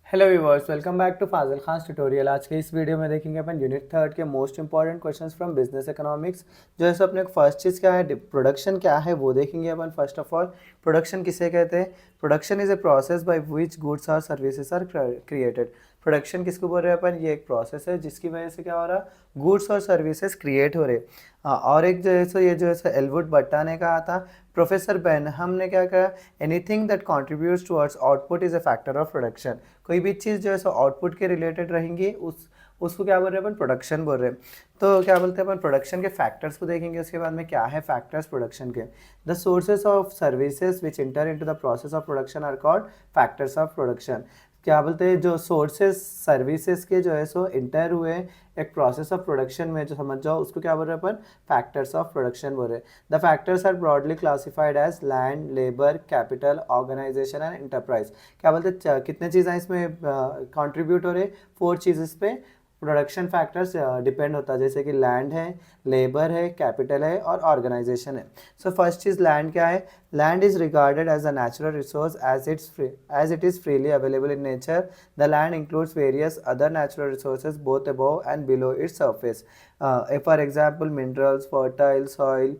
Hello viewers, welcome back to Fazil Khan tutorial. आज के इस वीडियो में देखेंगे अपन यूनिट थर्ड के most important questions from business economics. जो है सो अपने फर्स्ट चीज़ क्या है, प्रोडक्शन क्या है वो देखेंगे अपन। फर्स्ट ऑफ ऑल, प्रोडक्शन किसे कहते हैं? Production is a process by which goods और सर्विसेज आर क्रिएटेड। प्रोडक्शन किसको बोल रहे हैं अपन? ये एक प्रोसेस है जिसकी वजह से क्या हो रहा है, गुड्स और सर्विसेज क्रिएट हो रहे। और एक जो है सो ये जो है सो एल्वुड भट्टा ने कहा था, प्रोफेसर बेनहम ने क्या कहा, anything that contributes towards output is a factor of production. कोई भी चीज़ जो है सो आउटपुट के रिलेटेड रहेंगी उसको क्या बोल रहे हैं अपन? प्रोडक्शन बोल रहे हैं। तो क्या बोलते हैं अपन? प्रोडक्शन के फैक्टर्स को देखेंगे। उसके बाद में क्या है फैक्टर्स प्रोडक्शन के? The sources of services which enter into the process of production are called factors of production. क्या बोलते हैं, जो सोर्सेज सर्विसेज के जो है सो इंटर हुए एक प्रोसेस ऑफ प्रोडक्शन में, जो समझ जाओ उसको क्या बोल रहे हैं अपन? फैक्टर्स ऑफ प्रोडक्शन बोल रहे हैं। The factors are broadly classified as land, labour, capital, organisation and enterprise. क्या बोलते हैं, कितने चीज़ें इसमें कंट्रीब्यूट हो रहे? 4 चीज़ इस पे प्रोडक्शन फैक्टर्स डिपेंड होता है, जैसे कि लैंड है, लेबर है, कैपिटल है और ऑर्गेनाइजेशन है। सो फर्स्ट चीज़ लैंड क्या है? Land is regarded as a natural resource as it is freely available in nature. The land includes various other natural resources both above and below its surface. For example minerals, fertile soil,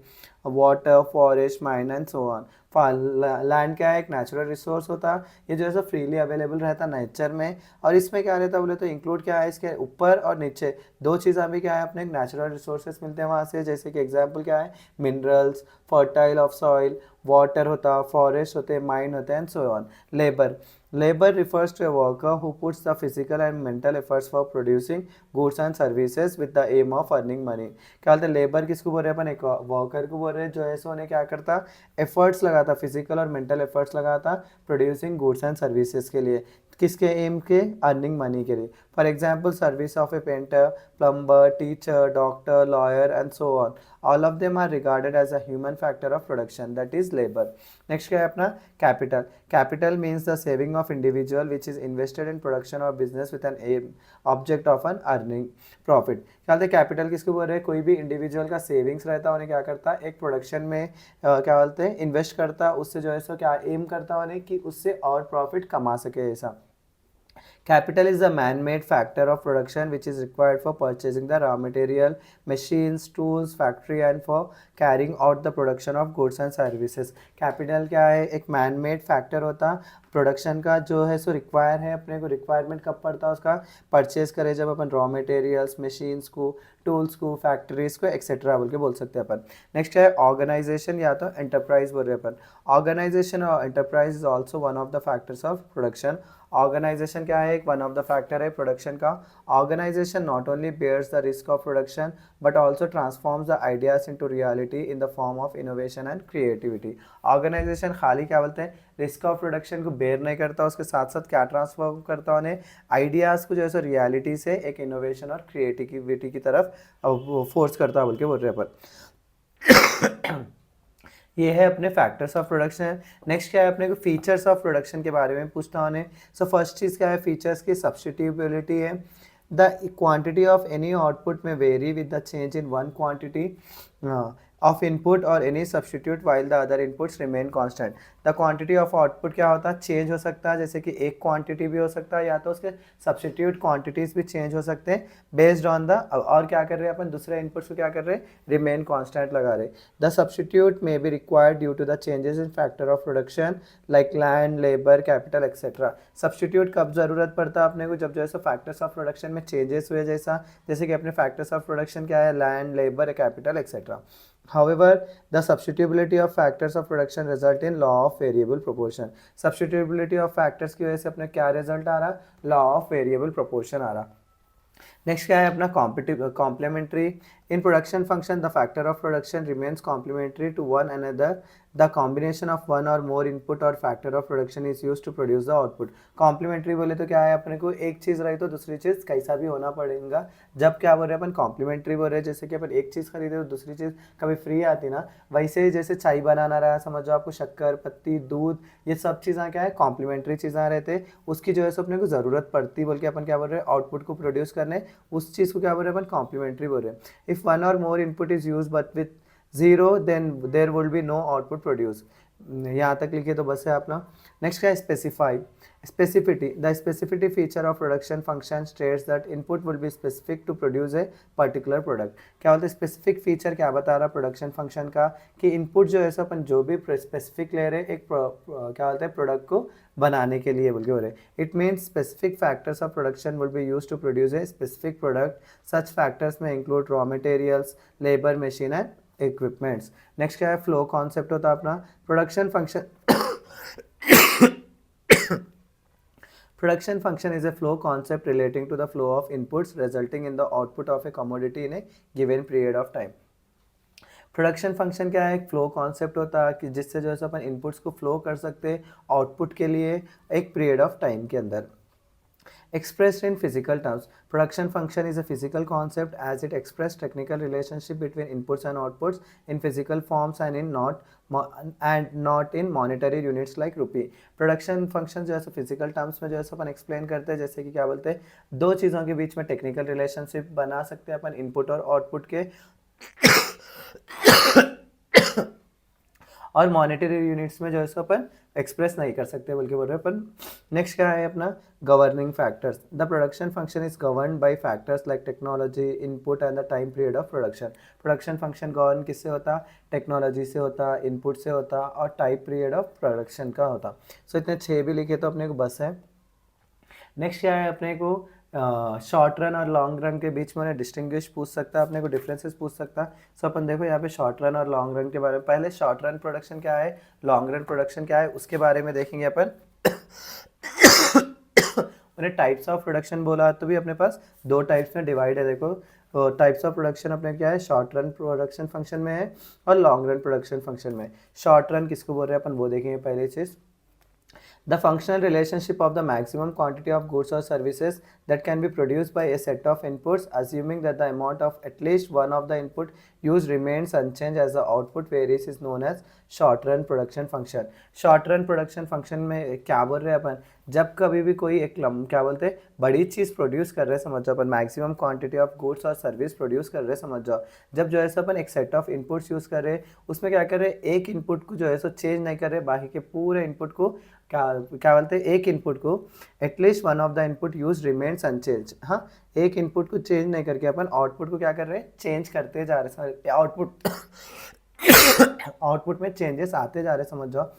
water, forest, mine and so on. Land क्या है? एक natural resource होता है, ये जो है सो freely available रहता nature में। और इसमें क्या रहता है बोले तो, इंक्लूड क्या है इसके ऊपर और नीचे दो चीज़ें भी क्या है अपने नेचुरल रिसोर्सेज मिलते हैं वहाँ से। जैसे कि एग्जांपल क्या है? Minerals, fertile of soil, water होता, फॉरेस्ट होते, माइन होते हैं and so on. Labour, labor refers to a worker who puts the physical and mental efforts for producing goods and services with the aim of earning money। क्या बोलते हैं labour किसको बोल रहे हैं अपन? एक वर्कर को बोल रहे हैं जो है सो उन्हें क्या करता, एफर्ट्स लगाता, फिजिकल और मेंटल एफर्ट्स लगाता प्रोड्यूसिंग गुड्स एंड सर्विसेज के लिए। किसके एम के? अर्निंग मनी के लिए। For example service of a painter, plumber, teacher, doctor, lawyer and so on. All of them are regarded as a human factor of production, that is labour. Next क्या है अपना? Capital. Capital means the saving of individual which is invested in production और business with an aim object of N earning profit. क्या बोलते हैं capital किसको बोल रहे हैं? कोई भी इंडिविजुअल का सेविंग्स रहता है, उन्हें क्या करता है एक प्रोडक्शन में क्या बोलते हैं इन्वेस्ट करता है, उससे जो है सो क्या एम करता है उन्हें कि उससे और प्रॉफिट कमा सके ऐसा। Capital is the man-made factor of production which is required for purchasing the raw material, machines, tools, factory and for carrying out the production of goods and services। Capital क्या है? एक man-made factor होता production का, जो है सो require है अपने को। रिक्वायरमेंट कब पड़ता है उसका? परचेज करे जब अपन रॉ मटेरियल्स, मशीन्स को, टूल्स को, फैक्ट्रीज को एक्सेट्रा बोल के बोल सकते हैं अपन। नेक्स्ट है ऑर्गेनाइजेशन या तो एंटरप्राइज बोल रहे हैं अपन। ऑर्गेनाइजेशन और enterprise is also one of the factors of production. Organisation क्या है? एक वन ऑफ द फैक्टर है प्रोडक्शन का। Organisation not only bears the risk of production but also transforms the ideas into reality in the form of innovation and creativity. Organisation खाली क्या बोलते हैं risk of production को bear नहीं करता, उसके साथ साथ क्या ट्रांसफॉर्म करता उन्हें आइडियाज़ को जो है सो रियलिटी से एक इनोवेशन और क्रिएटिविटी की तरफ फोर्स करता बोल के बोल रहे हैं अपन। ये है अपने फैक्टर्स ऑफ प्रोडक्शन। नेक्स्ट क्या है अपने को? फीचर्स ऑफ प्रोडक्शन के बारे में पूछता उन्हें। सो फर्स्ट चीज़ क्या है फीचर्स की? सब्स्टिट्यूबिलिटी है। The quantity of any output may vary with the change in one quantity of input or any substitute while the other inputs remain constant। the quantity of output क्या होता है? Change हो सकता है, जैसे कि एक क्वांटिटी भी हो सकता है या तो उसके सब्सटीट्यूट क्वांटिटीज भी चेंज हो सकते हैं बेस्ड ऑन द। और क्या कर रहे हैं अपन? दूसरे इनपुट्स को क्या कर रहे हैं? रिमेन कांस्टेंट लगा रहे। The substitute may be required due to the changes in factor of production like land, labour, capital etcetera. Substitute कब जरूरत पड़ता है अपने को? जब जो है सो फैक्टर्स ऑफ प्रोडक्शन में चेंजेस हुए, जैसे कि अपने फैक्टर्स ऑफ प्रोडक्शन क्या है? Land, labour, capital etcetera. However, the substitutability of factors of production result in law of variable proportion। substitutability of factors की वजह से अपने क्या रिजल्ट आ रहा? law of variable proportion आ रहा। नेक्स्ट क्या है अपना? Complementary. In production function the factor of production remains complementary to one another. The combination of one और मोर इनपुट और factor of production is use to produce the output. Complementary बोले तो क्या है अपने को? एक चीज़ रही तो दूसरी चीज़ कैसा भी होना पड़ेगा। जब क्या बोल रहे हैं अपन? कॉम्प्लीमेंट्री बोल रहे हैं। जैसे कि अपन एक चीज़ खरीदे तो दूसरी चीज़ कभी फ्री आती ना, वैसे ही जैसे चाय बनाना रहा, समझो आपको शक्कर, पत्ती, दूध, ये सब चीज़ें क्या है? कॉम्प्लीमेंट्री चीज़ें रहते, उसकी जो है सो अपने को ज़रूरत पड़ती बोल के अपन क्या बोल रहे हैं? आउटपुट को प्रोड्यूस करने, उस चीज़ को क्या बोल रहे हैं अपन? कॉम्प्लीमेंट्री बोल रहे हैं। इफ़ वन और more input is use but with zero then there will be no output produce. यहाँ तक लिखिए तो बस है अपना। नेक्स्ट क्या है specify, specificity, the specificity feature of production function states that input will be specific to produce a particular product. क्या बोलते हैं स्पेसिफिक फीचर, क्या बता रहा प्रोडक्शन फंक्शन का कि इनपुट जो है सो अपन जो भी स्पेसिफिक ले रहे एक क्या बोलते हैं प्रोडक्ट को बनाने के लिए बोल के हो रहे। It means specific factors of production will be use to produce a specific product. Such factors में include raw materials, labour, machine and equipments. Next क्या है फ्लो कॉन्सेप्ट होता है अपना। Production function Production function is a flow concept relating to the flow of inputs resulting in the output of a commodity in a given period of time. Production function क्या है, एक flow concept होता है कि जिससे जो है अपन inputs को फ्लो कर सकते हैं आउटपुट के लिए एक पीरियड ऑफ टाइम के अंदर। Expressed in physical terms, production function is a physical concept as it expresses technical relationship between inputs and outputs in physical forms and not in monetary units like rupee. Production function जो है physical terms में जो है अपन explain करते हैं, जैसे कि क्या बोलते हैं दो चीज़ों के बीच में technical relationship बना सकते हैं अपन input और output के और मॉनेटरी यूनिट्स में जो है इसको अपन एक्सप्रेस नहीं कर सकते बल्कि बोल रहे हैं अपन। नेक्स्ट क्या है अपना governing factors, the production function is govern by factors like technology, input and the time period of production. Production function govern किससे होता, टेक्नोलॉजी से होता, इनपुट से होता और टाइम पीरियड ऑफ प्रोडक्शन का होता। सो इतने 6 भी लिखे तो अपने को बस है। नेक्स्ट क्या है अपने को शॉर्ट रन और लॉन्ग रन के बीच में डिस्टिंग्विश पूछ सकता है, अपने को डिफरेंसेस पूछ सकता है। सो अपन देखो यहाँ पे शॉर्ट रन और लॉन्ग रन के बारे में, पहले शॉर्ट रन प्रोडक्शन क्या है, लॉन्ग रन प्रोडक्शन क्या है उसके बारे में देखेंगे अपन। उन्हें टाइप्स ऑफ प्रोडक्शन बोला तो भी अपने पास दो टाइप्स में डिवाइड है। देखो टाइप्स ऑफ प्रोडक्शन अपने क्या है शॉर्ट रन प्रोडक्शन फंक्शन में है और लॉन्ग रन प्रोडक्शन फंक्शन में। शॉर्ट रन किसको बोल रहे हैं अपन वो देखेंगे पहले चीज़। The functional relationship of the maximum quantity of goods or services that can be produced by a set of inputs, assuming that the amount of at least one of the input used remains unchanged as the output varies, is known as short run production function. Short run production function में क्या बोल रहे हैं अपन, जब कभी भी कोई एक क्या बोलते हैं बड़ी चीज़ प्रोड्यूस कर रहे हैं समझ जाओ अपन, मैक्सिमम क्वांटिटी ऑफ गुड्स और सर्विस प्रोड्यूस कर रहे हैं समझ जाओ। जब जो है सो अपन एक सेट ऑफ इनपुट्स यूज़ कर रहे हैं उसमें क्या कर रहे हैं एक इनपुट को जो है सो चेंज नहीं कर रहे, बाकी के पूरे इनपुट को क्या बोलते हैं एक इनपुट को at least one of the input use remains unchange. हाँ एक इनपुट को चेंज नहीं करके अपन आउटपुट को क्या कर रहे हैं चेंज करते जा रहे हैं, आउटपुट में चेंजेस आते जा रहे हैं समझ जाओ,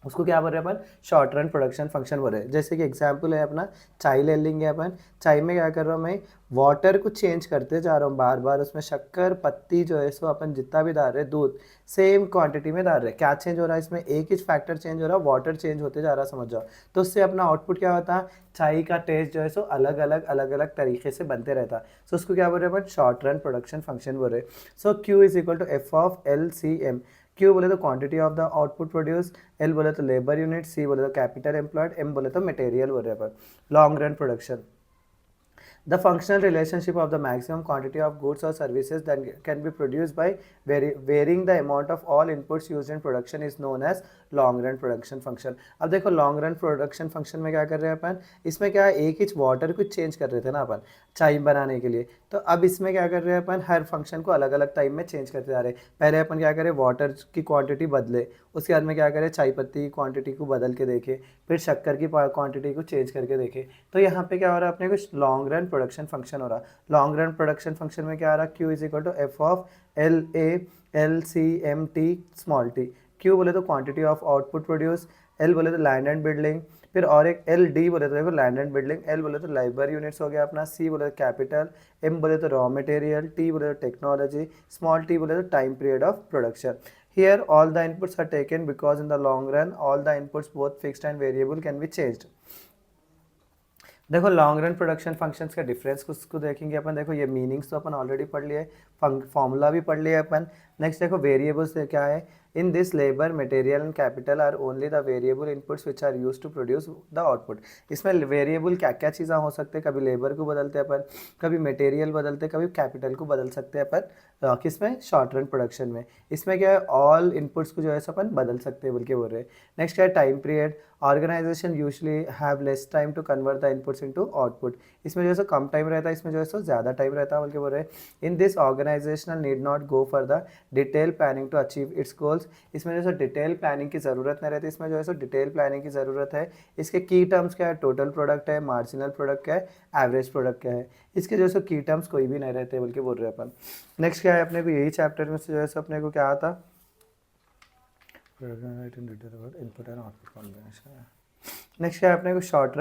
उसको क्या बोल रहे हैं अपन शॉर्ट रन प्रोडक्शन फंक्शन बोल रहे हैं। जैसे कि एग्जांपल है अपना चाय ले लेंगे अपन, चाय में क्या कर रहा हूँ मैं वाटर को चेंज करते जा रहा हूँ बार बार, उसमें शक्कर पत्ती जो है सो अपन जितना भी डाल रहे हैं दूध सेम क्वांटिटी में डाल रहे हैं, क्या चेंज हो रहा है इसमें एक ही फैक्टर चेंज हो रहा है, वाटर चेंज होते जा रहा है समझ जाओ। तो उससे अपना आउटपुट क्या होता है चाय का टेस्ट जो है सो अलग अलग तरीके से बनते रहता है। सो उसको क्या बोल रहे हैं अपन शॉर्ट रन प्रोडक्शन फंक्शन बोल रहे हैं। So Q is equal to f of L C M. Q बोले तो quantity of the output produce, L बोले तो लेबर यूनिट, C बोले तो कैपिटल एम्प्लॉयड, M बोले तो मटेरियल बोल रहे हैं अपन। Long run production, the functional relationship of the maximum quantity of goods or services that can be produced by varying the amount of all inputs used in production is known as long run production function। अब देखो long run production function में क्या कर रहे हैं अपन, इसमें क्या एक ही वाटर को चेंज कर रहे थे ना अपन चाय बनाने के लिए, तो अब इसमें क्या कर रहे हैं अपन हर फंक्शन को अलग अलग टाइम में चेंज करते जा रहे हैं। पहले अपन क्या करें वाटर की क्वांटिटी बदले, उसके बाद में क्या करें चाय पत्ती की क्वांटिटी को बदल के देखे, फिर शक्कर की क्वांटिटी को चेंज करके देखे। तो यहाँ पे क्या हो रहा है अपने को लॉन्ग रन प्रोडक्शन फंक्शन हो रहा। लॉन्ग रन प्रोडक्शन फंक्शन में क्या आ रहा Q is equal to f of L A L C M T small t. Q बोले तो quantity of output produce, L बोले तो लैंड एंड बिल्डिंग, फिर और एक एल डी बोले तो देखो लैंड एंड बिल्डिंग, L बोले तो लेबर यूनिट्स हो गया अपना, C बोले तो कैपिटल, M बोले तो रॉ मटेरियल, T बोले तो टेक्नोलॉजी, स्मॉल t बोले तो time period of production. Here all the inputs are taken because in the long run all the inputs both fixed and variable can be changed। देखो long run production functions का difference उसको देखेंगे अपन। देखो ये meanings तो अपन already पढ़ लिए, formula भी पढ़ लिया अपन। नेक्स्ट देखो वेरिएबल्स क्या है, in this labour material and capital are only the variable inputs which are use to produce the output. इसमें वेरिएबल क्या क्या चीज़ें हो सकते हैं, कभी लेबर को बदलते हैं अपन, कभी मटेरियल बदलते, कभी कैपिटल को बदल सकते हैं अपन किसमें शॉर्ट रन प्रोडक्शन में। इसमें क्या है ऑल इनपुट्स को जो है अपन बदल सकते हैं बोल के बोल रहे हैं। नेक्स्ट क्या है time period, organisation usually have less time to convert the inputs into output. इसमें जो है सो कम टाइम रहता है, इसमें जो है सो ज़्यादा टाइम रहता है बोल के बोल रहे हैं। In this organisational need not go for the detail planning to achieve its goals. इसमें जो है सो डिटेल प्लानिंग की ज़रूरत नहीं रहती, इसमें जो है सो डिटेल प्लानिंग की ज़रूरत है। इसके की टर्म्स क्या है, टोटल प्रोडक्ट है, मार्जिनल प्रोडक्ट क्या है, एवरेज प्रोडक्ट क्या है। इसके जो है सो की टर्म्स कोई भी नहीं रहते बोल के बोल रहे हैं अपन। नेक्स्ट क्या है अपने को, यही चैप्टर में से जो है सो अपने को क्या आता, input and output combination. Next क्या है अपने को, शॉर्ट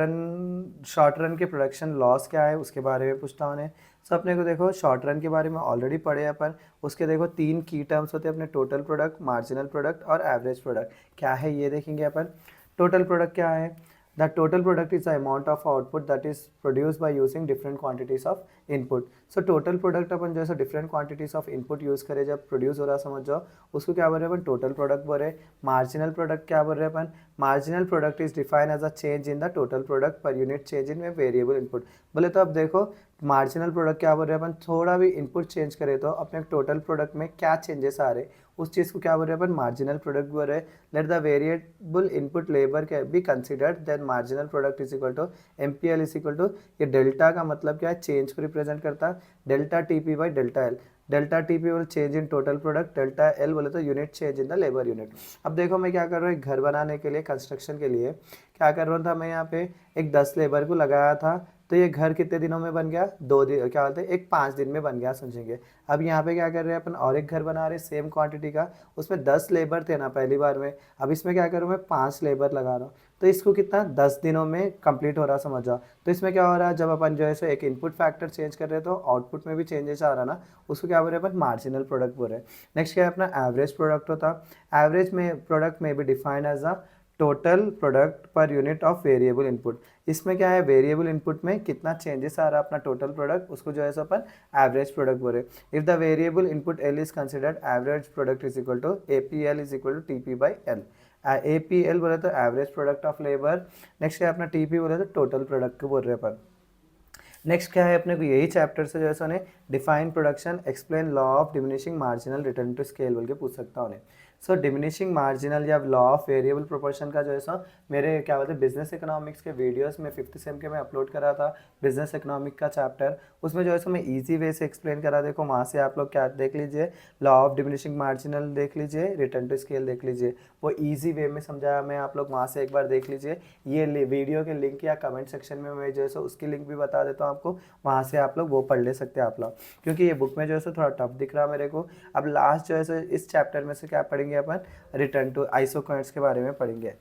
रन के प्रोडक्शन लॉस क्या है उसके बारे में पूछता हूँ। सो अपने को देखो शॉर्ट रन के बारे में ऑलरेडी पढ़े हैं अपन। उसके देखो 3 की टर्म्स होते हैं अपने, टोटल प्रोडक्ट, मार्जिनल प्रोडक्ट और एवरेज प्रोडक्ट। क्या है ये देखेंगे अपन। टोटल प्रोडक्ट क्या है, the total product is the amount of output that is produce by using different quantities of input. So total product अपन जो है different quantities of input use करें जब प्रोड्यूस हो रहा समझ जाओ, उसको क्या बोल रहे हैं अपन, टोटल प्रोडक्ट बोल रहे हैं। मार्जिनल प्रोडक्ट क्या बोल रहे हैं अपन, marginal product is defined as a change in the total product per unit change in variable input. बोले तो अब देखो मार्जिनल प्रोडक्ट क्या बोल रहे हैं अपन, थोड़ा भी इनपुट चेंज करें तो अपने टोटल प्रोडक्ट में क्या चेंजेस आ रहे उस चीज़ को क्या बोल रहे हैं अपन, मार्जिनल प्रोडक्ट बोल रहे हैं। Let the variable input labour can be considered, then marginal product is equal to MPL is equal to, ये डेल्टा का मतलब क्या है, चेंज को रिप्रेजेंट करता है, delta TP by delta L. Delta TP बोले change in total product, delta L बोले तो unit change in the labour unit. अब देखो मैं क्या कर रहा हूँ, एक घर बनाने के लिए, कंस्ट्रक्शन के लिए क्या कर रहा था मैं, यहाँ पे एक 10 लेबर को लगाया था, तो ये घर कितने दिनों में बन गया, 2 दिन, क्या बोलते हैं, एक 5 दिन में बन गया समझेंगे। अब यहाँ पे क्या कर रहे हैं अपन, और एक घर बना रहे हैं सेम क्वांटिटी का, उसमें 10 लेबर थे ना पहली बार में, अब इसमें क्या करूँ मैं 5 लेबर लगा रहा हूँ, तो इसको कितना 10 दिनों में कंप्लीट हो रहा समझ जाओ। तो इसमें क्या हो रहा है, जब अपन जो है सो एक इनपुट फैक्टर चेंज कर रहे हैं तो आउटपुट में भी चेंजेस आ रहा ना, उसको क्या बोल रहे हैं अपन, मार्जिनल प्रोडक्ट बोल रहे हैं। नेक्स्ट क्या है अपना, एवरेज प्रोडक्ट होता। एवरेज में प्रोडक्ट में भी defined as a total product per unit of variable input. इसमें क्या है, वेरिएबल इनपुट में कितना चेंजेस आ रहा है अपना टोटल प्रोडक्ट, उसको जो है सो अपन एवरेज प्रोडक्ट बोल रहे हैं। If the variable input L is considered, average product is equal to APL is equal to TP by L. APL बोले तो average product of labour, next क्या है अपना TP बोले तो टोटल प्रोडक्ट को बोल रहे हैं अपन। नेक्स्ट क्या है अपने को, यही चैप्टर से जो है so define production, explain law of diminishing marginal return to scale बोल के पूछ सकता हूँ। सो डिमिनिशिंग मार्जिनल या लॉ ऑफ वेरिएबल प्रोपोर्शन का जो है सो मेरे क्या बोलते हैं बिजनेस इकोनॉमिक्स के वीडियोस में 5th सेम के मैं अपलोड करा था, बिजनेस इकोनॉमिक का चैप्टर, उसमें जो है सो मैं इजी वे से एक्सप्लेन करा। देखो वहाँ से आप लोग क्या देख लीजिए, लॉ ऑफ डिमिनिशिंग मार्जिनल देख लीजिए, रिटर्न टू स्केल देख लीजिए, वो ईजी वे में समझाया मैं, आप लोग वहाँ से एक बार देख लीजिए। ये वीडियो के लिंक या कमेंट सेक्शन में मैं जो है सो उसकी लिंक भी बता देता हूँ आपको, वहाँ से आप लोग वो पढ़ ले सकते हैं आप लोग, क्योंकि ये बुक में जो है सो थोड़ा टफ दिख रहा मेरे को। अब लास्ट जो है सो इस चैप्टर में से क्या पढ़ेंगे अपन, रिटर्न टू आइसोकॉइंट्स के बारे में पढ़ेंगे।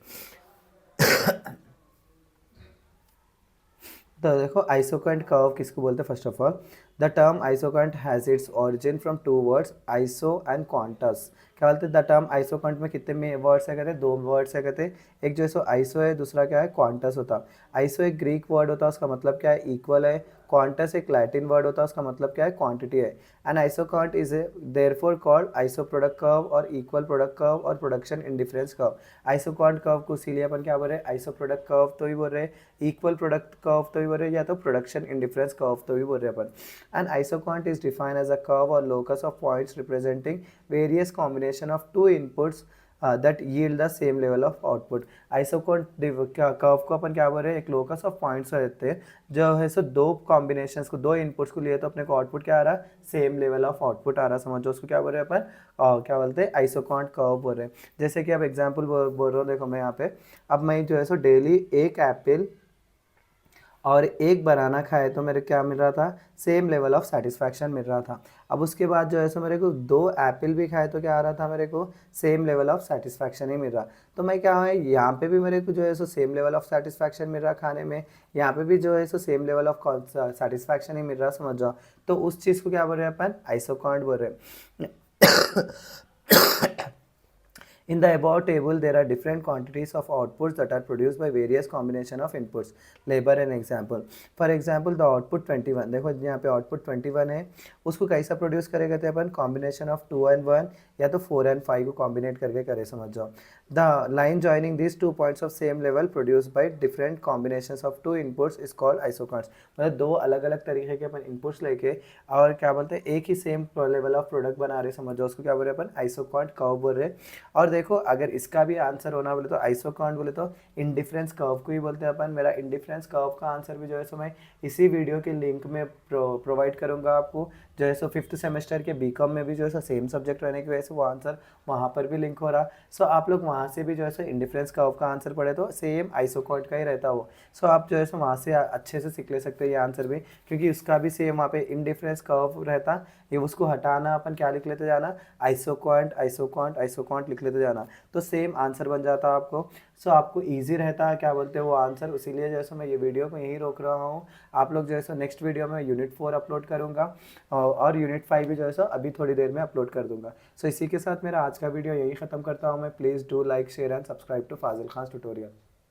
तो देखो आइसोकॉइंट कर्व किसको बोलते हैं, first of all the term isoquant has its origin from 2 words iso and quantus. क्या बोलते हैं, द टर्म आइसोकॉइंट में कितने में वर्ड्स है कहते हैं, 2 वर्ड्स है कहते हैं, एक जो है सो आइसो है, दूसरा क्या है क्वांटस होता। आइसो एक ग्रीक वर्ड होता है, उसका मतलब क्या है, इक्वल है। क्वांटस एक लैटिन वर्ड होता है, उसका मतलब क्या है, क्वांटिटी है। And isoquant is therefore called iso product curve or equal product curve or production indifference curve. Isoquant curve को इसीलिए अपन क्या बोल रहे हैं, आइसो प्रोडक्ट कर्व तो भी बोल रहे हैं, इक्वल प्रोडक्ट कर्व तो भी बोल रहे हैं, या तो प्रोडक्शन इंडिफरेंस कर्व तो भी बोल रहे हैं अपन। And isoquant is defined as a curve or locus of points representing various combination of 2 inputs that yield the same level of output। Isoquant curve को अपन क्या बोल रहे हैं, एक लोकस ऑफ पॉइंट्स रहते हैं जो है सो 2 कॉम्बिनेशंस को, 2 इनपुट्स को लिए तो अपने को आउटपुट क्या आ रहा है, सेम लेवल ऑफ आउटपुट आ रहा है समझो, उसको क्या बोल रहे हैं अपन, क्या बोलते हैं, आइसोकॉइंट कर्व बोल रहे हैं। जैसे कि अब एग्जाम्पल बोल रहा हूँ, देखो मैं यहाँ पे, अब मैं जो है सो डेली एक एप्पल और एक बनाना खाए तो मेरे क्या मिल रहा था, सेम लेवल ऑफ सेटिस्फैक्शन मिल रहा था। अब उसके बाद जो है सो मेरे को 2 एप्पल भी खाए तो क्या आ रहा था, मेरे को सेम लेवल ऑफ सेटिस्फैक्शन ही मिल रहा। तो मैं क्या है, यहाँ पे भी मेरे को जो है सो सेम लेवल ऑफ सेटिस्फैक्शन मिल रहा खाने में, यहाँ पे भी जो है सो सेम लेवल ऑफ सेटिस्फैक्शन ही मिल रहा समझ जाओ। तो उस चीज़ को क्या बोल रहे हैं अपन, आइसोकॉइंट बोल रहे हैं। In the above table, there are different quantities of outputs that are produced by various combination of inputs. Labor an example. For example, the output 21. देखो यहाँ पे output 21 है, उसको कैसा प्रोड्यूस करेगा थे अपन, कॉम्बिनेशन ऑफ 2 and 1 या तो 4 and 5 को कॉम्बिनेट करके करे समझ जाओ। The line joining these two points of same level produced by different combinations of two inputs is called isochords. मतलब दो अलग अलग तरीके के अपन इनपुट्स लेके और क्या बोलते हैं एक ही सेम लेवल ऑफ प्रोडक्ट बना रहे, समझो उसको क्या बोल रहे हैं अपन, आइसोकॉर्ड कर्व बोल रहे हैं। और देखो अगर इसका भी आंसर होना बोले तो आइसोकॉर्ड बोले तो इंडिफरेंस कर्व को ही बोलते हैं अपन। मेरा इंडिफरेंस कर्व का आंसर भी जो है सो मैं इसी वीडियो के लिंक में प्रोवाइड करूँगा आपको। जो है सो 5th सेमेस्टर के बीकॉम में भी जो है सो सेम सब्जेक्ट रहने की वजह से वो आंसर वहाँ पर भी लिंक हो रहा। सो आप लोग वहाँ से भी जो है सो इंडिफरेंस कर्व का आंसर पढ़े तो सेम आइसोकॉर्ड का ही रहता हो। सो आप जो है सो वहाँ से अच्छे से सीख ले सकते हो ये आंसर भी, क्योंकि उसका भी सेम वहाँ पे इंडिफरेंस कर्व रहता। ये उसको हटाना अपन क्या लिख लेते जाना, आइसोकॉन्ट आइसोकॉन्ट आइसोकॉन्ट लिख लेते जाना, तो सेम आंसर बन जाता आपको। सो आपको ईजी रहता है क्या बोलते हैं वो आंसर, इसीलिए जो है सो मैं ये वीडियो को यहीं रोक रहा हूँ। आप लोग जो है सो नेक्स्ट वीडियो में यूनिट 4 अपलोड करूँगा और यूनिट 5 भी जो है सो अभी थोड़ी देर में अपलोड कर दूंगा। सो इसी के साथ मेरा आज का वीडियो यही ख़त्म करता हूँ मैं। Please do like share and subscribe to Fazil Khan tutorial.